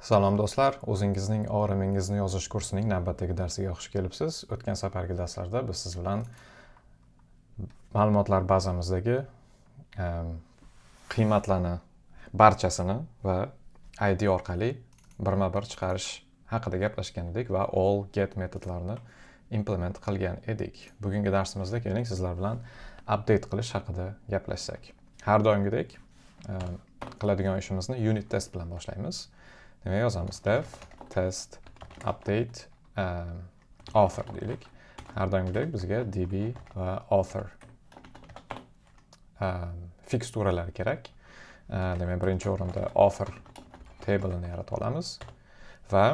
Salom do'stlar, o'zingizning og'rimingizni yozish kursining navbatdagi darsiga xush kelibsiz. O'tgan safargi darslarda biz siz bilan ma'lumotlar bazamizdagi qiymatlarni barchasini va ID orqali birma-bir chiqarish haqida gaplashgan edik va all get metodlarini implement qilgan edik. Bugungi darsimizda keling sizlar bilan update qilish haqida gaplashsak. Har doimgidek qiladigan ishimizni unit test bilan boshlaymiz. Demak, yozamiz dev test update author deylik. Har doimgidek bizga db va author fiksturalar kerak. Demak, birinchi o'rinda author table'ini yarata olamiz va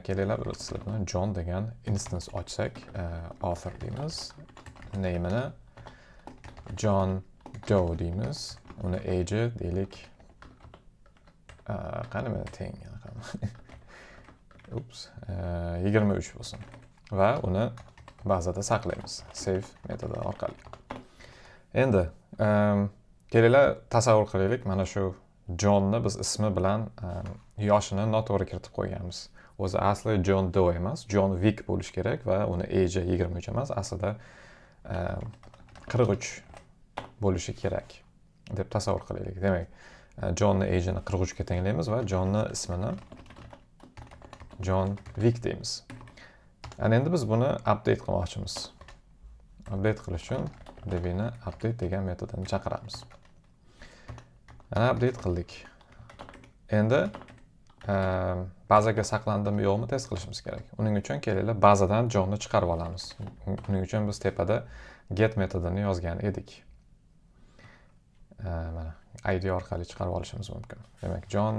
kelinglar sizlar bilan John degan instance ochsak, author deymiz. Name'ini John Doe deymiz. Uni age deylik. Qani meni teng ups 23 bo'lsin va uni bazada saqlaymiz save metodi orqali. Endi kelinglar tasavvur qilaylik, mana shu Johnni biz ismi bilan yoshini noto'g'ri kiritib qo'yganmiz. O'zi asli John Doe emas, John Wick bo'lish kerak va uni age 23 emas, aslida 43 bo'lishi kerak deb tasavvur qilaylik. Demak, Johnni age'ini 43 ga tenglaymiz va Johnni ismini John Wick deymiz. Endi biz buni update qilmoqchimiz. Update qilish uchun db'ni update degan metodini chaqiramiz. Ana update qildik. Endi bazaga saqlandimi yo'qmi test qilishimiz kerak. Uning uchun kelinglar bazadan Johnni chiqarib olamiz. Uning uchun biz tepada get metodini yozgan edik. Mana ID orqali chiqarib olishimiz mumkin. Demak, John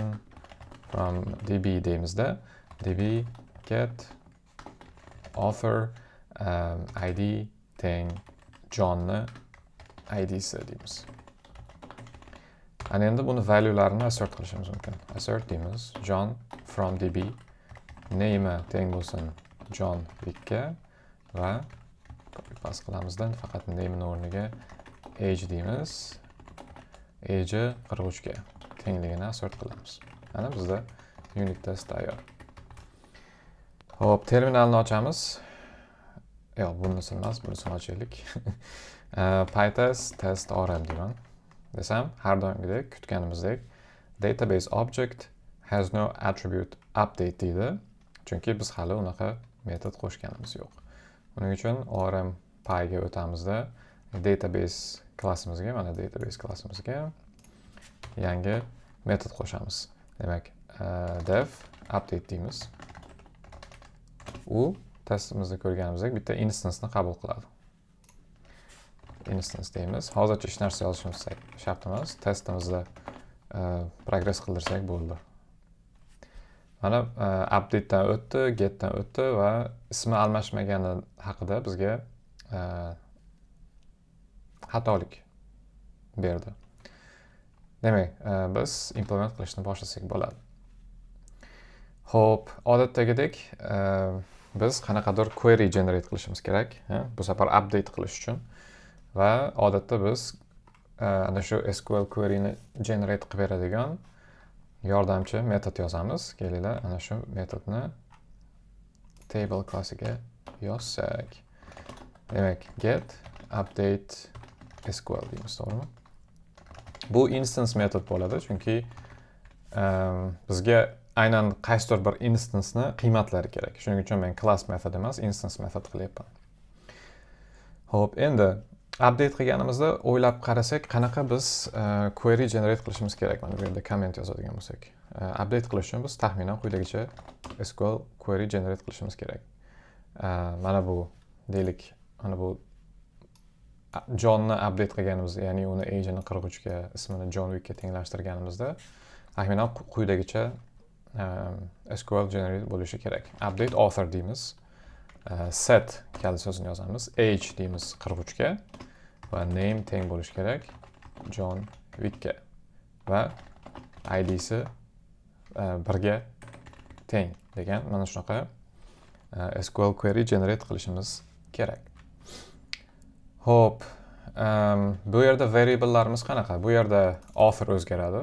from db deymizda db get author ID teng Johnni ID'si deymiz. Ana endi buni valuelarini assert qilishimiz mumkin. Assert deymiz John from db name teng bo'lsin John Wickga va copy paste qilamizdan faqat name'ning o'rniga age deymiz. Age 43 ga tengligini assert qilamiz. Mana bizda unit test tayyor. Xo'p, terminalni ochamiz. Yo'q, bunisini emas, bunisini ochaylik. pytest test rm deyman. Desam, har doimgidek kutganimizdek database object has no attribute update deydi. Chunki biz hali unaqa metod qo'shganimiz yo'q. Buning uchun rm py ga o'tamizda database klassimizga, mana database klassimizga yangi metod qo'shamiz. Demak, dev update deymiz. U testimizda ko'rganimizdek bitta instanseni qabul qiladi. Instance deymiz. Hozircha hech narsa yozishimiz shart emas. Testimizda progress qildirsak bo'ldi. Mana update'dan o'tdi, get'dan o'tdi va ismi almashmagani haqida bizga xatolik berdi. Demak, biz implement qilishni boshlasak bo'ladi. Xo'p, odatdagidek biz qanaqadir query generate qilishimiz kerak, bu safar update qilish uchun va odatda biz ana shu SQL queryni generate qilib beradigan yordamchi metod yozamiz. Kelinglar, ana shu metodni table klassiga yozsak. Demak, get update SQL deymiz, to'g'rimi? Bu instance metod bo'ladi, chunki bizga aynan qaysidir bir instance'ni qiymatlari kerak. Shuning uchun men class method emas, instance method qilyapman. Xo'p, endi update qilganimizda o'ylab qarasak, qanaqa biz query generate qilishimiz kerak. Mana bu yerda comment yozadigan bo'lsak. Update qilish uchun biz taxminan quyidagicha SQL query generate qilishimiz kerak. Mana bu deylik, mana bu Johnni update qilganimizda, ya'ni uni age'ini 43 ga, ismini John Wickga tenglashtirganimizda taxminan quyidagicha SQL generate bo'lishi kerak. Update author deymiz. Set kaliti so'zini yozamiz. Age deymiz 43 ga va name teng bo'lishi kerak John Wickga va ID'si 1 ga teng degan mana shunaqa SQL query generate qilishimiz kerak. Xo'p, bu yerda variablelarimiz qanaqa? Bu yerda author o'zgaradi.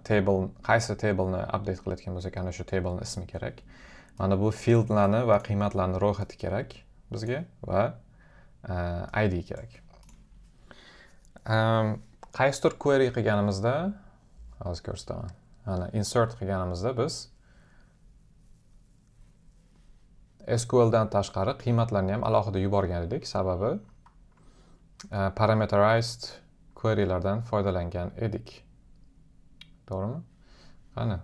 Table, qaysi tableni update qilayotgan bo'lsak, ana shu tablening ismi kerak. Mana bu fieldlarni va qiymatlarni ro'yxati kerak bizga va ID kerak. Qaysidir query qilganimizda, hozir ko'rsataman. Mana insert qilganimizda biz SQL dan tashqari qiymatlarni ham alohida yuborgan edik. Sababi parameterized querylardan foydalangan edik. To'g'rimi? Qani,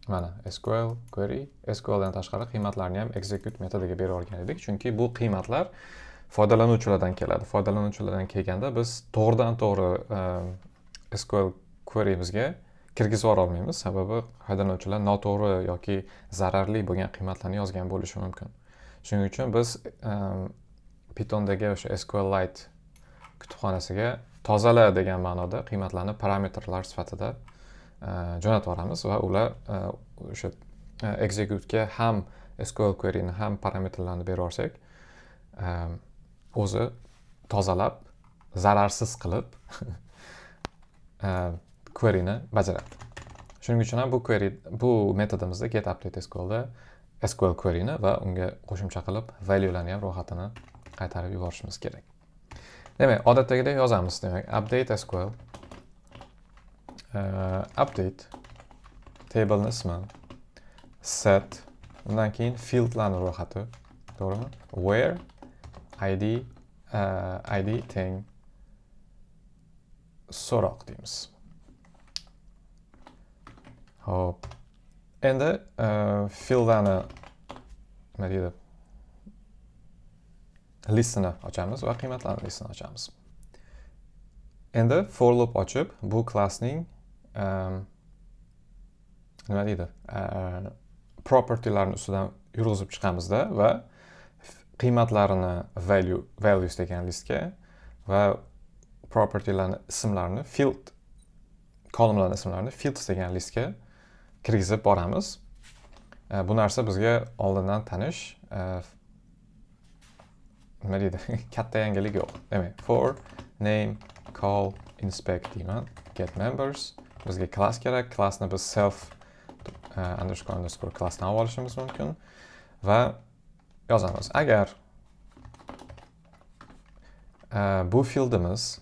mana SQL query, SQL dan tashqari qiymatlarni ham execute metodiga berib olgan edik, chunki bu qiymatlar foydalanuvchilardan keladi. Foydalanuvchilardan kelganda biz to'g'ridan-to'g'ri SQL query'mizga kirgizib olmaymiz, sababi foydalanuvchilar noto'g'ri yoki zararli bo'lgan qiymatlarni yozgan bo'lishi mumkin. Shuning uchun biz Pythondagi o'sha SQLite kutubxonasiga tozala degan ma'noda qiymatlarni parametrlar sifatida jo'natib yuboramiz va ular o'sha execute'ga ham SQL query'ni ham parametrlarni berib yuborsak, o'zi tozalab, zararsiz qilib query'ni bajaradi. Shuning uchun ham bu metodimizda getUpdateSQLda SQL query'ni va unga qo'shimcha qilib value'larni ham ro'yxatini qaytarib yuborishimiz kerak. Demak, odatdagidek yozamiz. Demak, update SQL update table'ning ismi, set, undan keyin fieldlarni ro'yxati, to'g'rimi? Where ID teng so'roq deymiz. Hop. Endi fieldlarni nima deydi? Listini ochamiz va qiymatlarni listini ochamiz. Endi for loop ochib, bu klassning nima deydi? Propertylarni ustidan yurg'izib chiqamizda va qiymatlarini values degan listga va propertylarni ismlarini columnlarni ismlarini fields degan listga kirgizib boramiz. Bu narsa bizga oldindan tanish nima deydi? Katta yangilik yo'q. Demak, for name call inspect deyman. Get members. Bizga class kerak. Classni biz self underscore classdan olishimiz mumkin va yozamiz. Agar bu fieldimiz,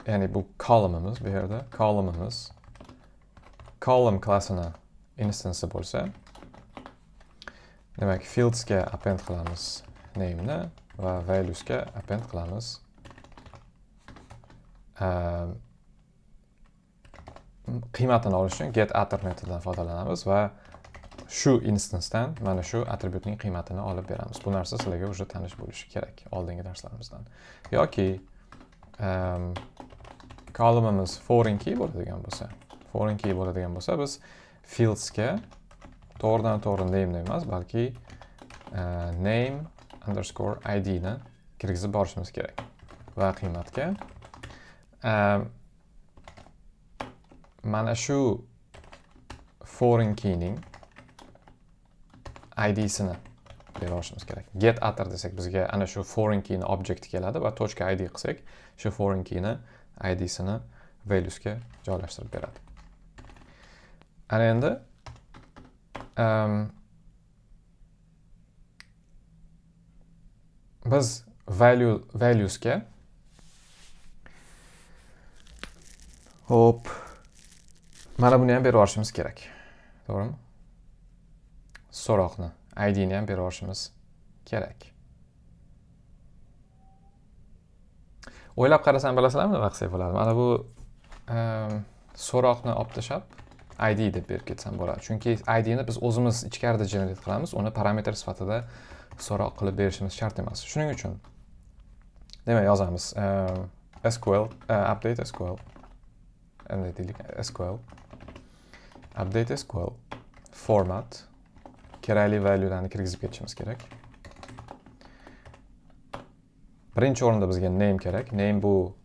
ya'ni bu columnimiz, bu yerda columnimiz column classini instance bo'lsa, demak fieldsga append qilamiz name'ni va valuesga append qilamiz qiymatini olish uchun getAttr metodidan foydalanamiz va shu instancedan mana shu attributning qiymatini olib beramiz. Bu narsa sizlarga уже tanish bo'lishi kerak oldingi darslarimizdan. Yoki columnimiz foreign key bo'ladigan bo'lsa, biz fieldsga to'g'ridan-to'g'ri name emas, balki name underscore id ni kirgizib borishimiz kerak. Va qiymatga mana shu foreign keyning id'sini berib olishimiz kerak. getAttr desak bizga ana shu foreign keyni object keladi va .id qilsak, shu foreign keyni id'sini valuesga joylashtirib beradi. Ana endi biz valuesga mana buni ham berib olishimiz kerak. To'g'rimi? So'roqni, id'ni ham berib olishimiz kerak. O'ylab qarasam bilasizlarmi nima qilsak bo'ladi? Mana bu so'roqni olib tashlab id deb berib ketsam bo'ladi. Chunki id'ni biz o'zimiz ichkarida generate qilamiz, uni parametr sifatida so'roq qilib berishimiz shart emas. Shuning uchun demak yozamiz SQL update SQL update SQL format kerakli valuelarni kirgizib ketishimiz kerak. Birinchi o'rinda bizga name kerak. Name bu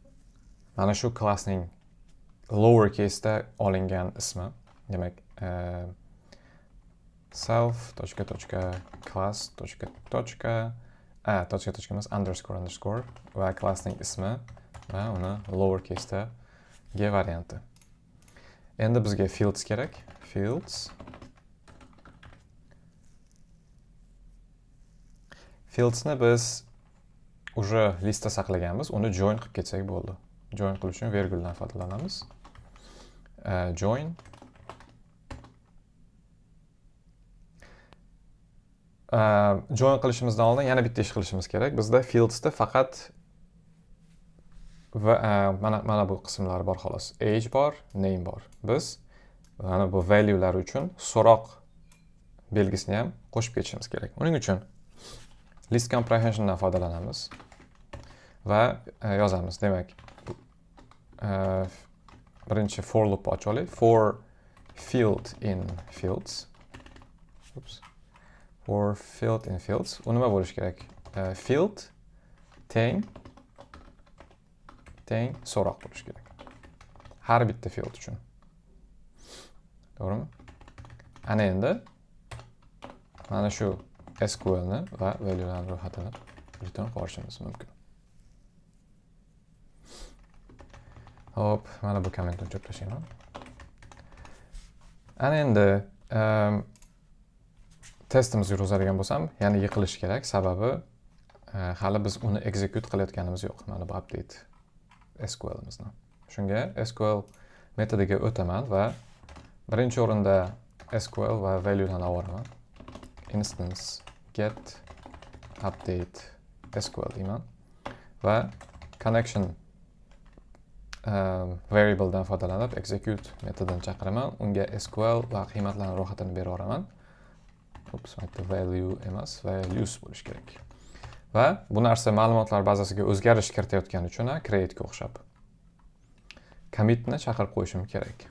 mana shu klassning lower case'da olingan ismi. Demak, self.class. tochka emas, underscore va klassning ismi va uni lowercase'dagi varianti. Endi bizga fields kerak. Fieldsni biz уже listda saqlaganmiz, uni join qilib ketsak bo'ldi. Join qilish uchun verguldan foydalanamiz. Join join qilishimizdan oldin yana bitta ish qilishimiz kerak. Bizda fieldsda faqat mana bu qismlar bor xolos. Age bor, name bor. Biz mana bu value'lar uchun so'roq belgisini ham qo'shib ketishimiz kerak. Uning uchun list comprehensiondan foydalanamiz va yozamiz. Demak, birinchi for loop ochaylik. For field in fields. For field in fields. U nima bo'lishi kerak? Field teng so'roq bo'lishi kerak. Har bitta field uchun. To'g'rimi? Ana endi mana shu SQLni va value'larni ro'yxatini return qilishimiz mumkin. Hop, mana bu kommentni o'chirib tashlayman. Ana endi testimizni yurgizadigan bo'lsam, yana yiqilish kerak, sababi hali biz uni execute qilayotganimiz yo'q. Mana bu update SQLimizni. Shunga SQL metodiga o'taman va birinchi o'rinda SQL va value'larni olaman. Instance get update SQL deyman va connection variabledan foydalanib execute metodini chaqiraman. Unga SQL va qiymatlarning ro'yxatini berib yuboraman. Value emas, values bo'lish kerak. Va bu narsa ma'lumotlar bazasiga o'zgarish kiritayotgani uchun create ga o'xshab commitni chaqirib qo'yishim kerak.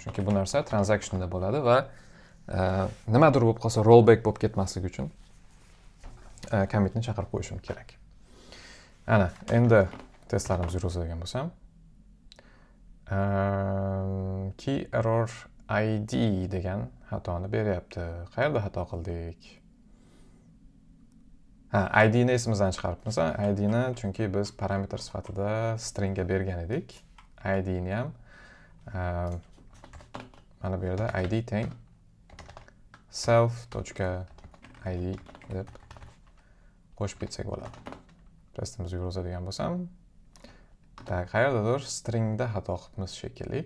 Chunki bu narsa transactionda bo'ladi va nimadir bo'lib qolsa rollback bo'lib ketmasligi uchun commitni chaqirib qo'yishim kerak. Ana, endi testlarimizni yurgizadigan bo'lsam, key error ID degan xatoni beryapti. Qayerda xato qildik? ID ni esimizdan chiqaribmiz. ID ni chunki biz parametr sifatida stringga bergan edik. ID ni ham mana bu yerda ID teng self.id deb qo'shib ketsak bo'ladi. Testimizni yurgizadigan bo'lsam, qayerdadir stringda xato qilibmiz shekilli.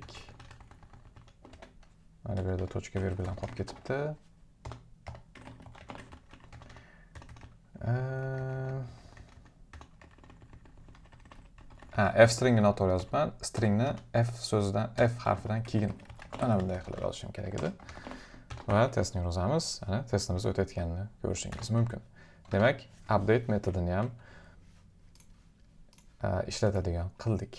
Mana bu yerda tochka virguldan qolib ketibdi. F stringini noto'g'ri yozibman. Stringni F so'zidan, F harfidan keyin mana bunday qilib yozishim kerak edi. Va testni yurgizamiz. Ana testimiz o'tayotganini ko'rishingiz mumkin. Demak, update metodini ham ishlatadigan qildik.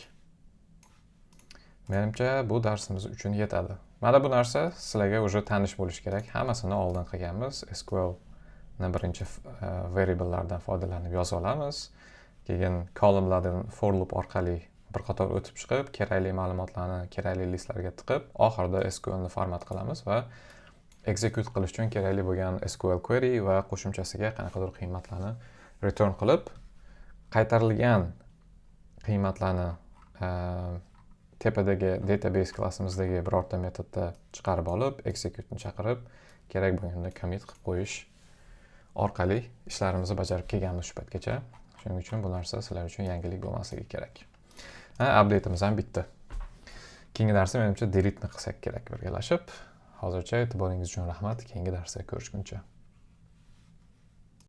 Menimcha bu darsimiz uchun yetadi. Mana bu narsa sizlarga уже tanish bo'lishi kerak. Hammasini oldin qilganmiz. SQL ni birinchi variablelardan foydalanib yoza olamiz. Keyin columnlardan for loop orqali bir qator o'tib chiqib, kerakli ma'lumotlarni kerakli listlarga tiqib, oxirida SQL ni format qilamiz va execute qilish uchun kerakli bo'lgan SQL query va qo'shimchasiga qanaqadir qiymatlarni return qilib, qaytarilgan qiymatlarni tepadagi database klassimizdagi birorta metodda chiqarib olib, execute ni chaqirib, kerak bo'lganda commit qilib qo'yish orqali ishlarimizni bajarib kelganmiz shu paytgacha. Shuning uchun bu narsa sizlar uchun yangilik bo'lmasligi kerak. Update'imiz ham bitdi. Keyingi darsda menimcha delete ni qilsak kerak birgalashib. Hozircha e'tiboringiz uchun rahmat. Keyingi darsda ko'rishguncha.